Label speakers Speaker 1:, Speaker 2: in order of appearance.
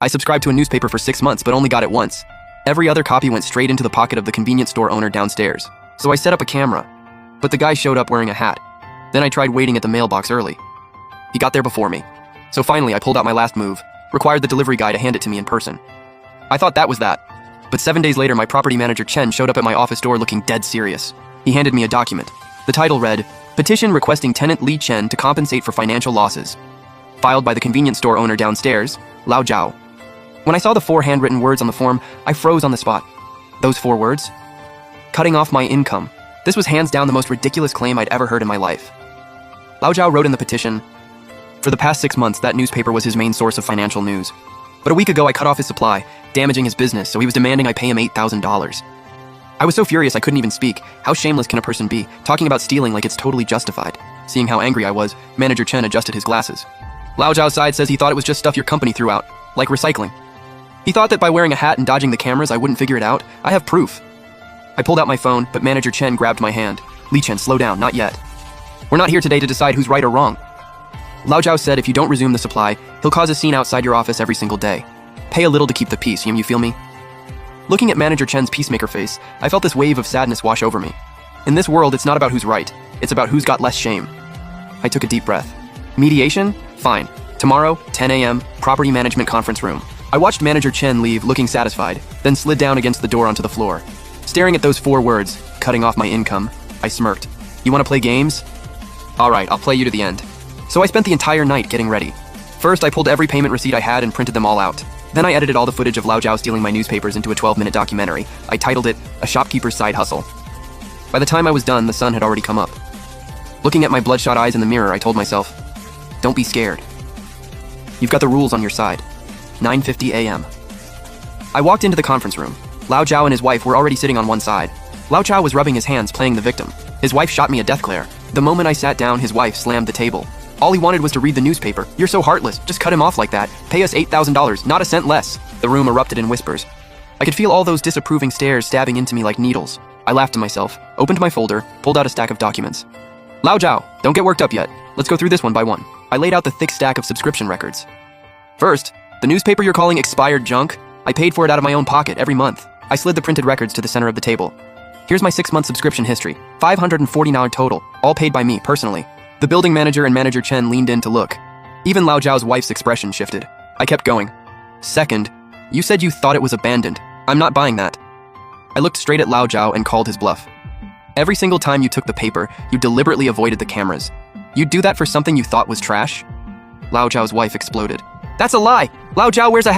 Speaker 1: I subscribed to a newspaper for 6 months but only got it once. Every other copy went straight into the pocket of the convenience store owner downstairs. So I set up a camera. But the guy showed up wearing a hat. Then I tried waiting at the mailbox early. He got there before me. So finally I pulled out my last move, required the delivery guy to hand it to me in person. I thought that was that. But 7 days later my property manager Chen showed up at my office door looking dead serious. He handed me a document. The title read, "Petition requesting tenant Li Chen to compensate for financial losses. Filed by the convenience store owner downstairs, Lao Zhao." When I saw the 4 handwritten words on the form, I froze on the spot. Those 4 words? Cutting off my income. This was hands down the most ridiculous claim I'd ever heard in my life. Lao Zhao wrote in the petition, "For the past 6 months, that newspaper was his main source of financial news. But a week ago, I cut off his supply, damaging his business, so he was demanding I pay him $8,000. I was so furious I couldn't even speak. How shameless can a person be, talking about stealing like it's totally justified? Seeing how angry I was, Manager Chen adjusted his glasses. Lao Zhao's side says he thought it was just stuff your company threw out, like recycling. He thought that by wearing a hat and dodging the cameras, I wouldn't figure it out. I have proof." I pulled out my phone, but Manager Chen grabbed my hand. "Li Chen, slow down, not yet. We're not here today to decide who's right or wrong. Lao Zhao said if you don't resume the supply, he'll cause a scene outside your office every single day. Pay a little to keep the peace, you feel me?" Looking at Manager Chen's peacemaker face, I felt this wave of sadness wash over me. In this world, it's not about who's right. It's about who's got less shame. I took a deep breath. Mediation? Fine. Tomorrow, 10 a.m., property management conference room. I watched Manager Chen leave, looking satisfied, then slid down against the door onto the floor. Staring at those 4 words, cutting off my income, I smirked. "You want to play games? All right, I'll play you to the end." So I spent the entire night getting ready. First, I pulled every payment receipt I had and printed them all out. Then I edited all the footage of Lao Zhao stealing my newspapers into a 12-minute documentary. I titled it, "A Shopkeeper's Side Hustle." By the time I was done, the sun had already come up. Looking at my bloodshot eyes in the mirror, I told myself, "Don't be scared. You've got the rules on your side." 9:50 a.m. I walked into the conference room. Lao Zhao and his wife were already sitting on one side. Lao Zhao was rubbing his hands, playing the victim. His wife shot me a death glare. The moment I sat down, his wife slammed the table. All he wanted was to read the newspaper. "You're so heartless. Just cut him off like that. Pay us $8,000, not a cent less." The room erupted in whispers. I could feel all those disapproving stares stabbing into me like needles. I laughed to myself, opened my folder, pulled out a stack of documents. "Lao Zhao, don't get worked up yet. Let's go through this one by one." I laid out the thick stack of subscription records. "First, the newspaper you're calling expired junk? I paid for it out of my own pocket every month." I slid the printed records to the center of the table. "Here's my 6-month subscription history, $549 total, all paid by me, personally." The building manager and Manager Chen leaned in to look. Even Lao Zhao's wife's expression shifted. I kept going. "Second, you said you thought it was abandoned. I'm not buying that." I looked straight at Lao Zhao and called his bluff. "Every single time you took the paper, you deliberately avoided the cameras. You'd do that for something you thought was trash?" Lao Zhao's wife exploded. "That's a lie! Lao Zhao wears a hat."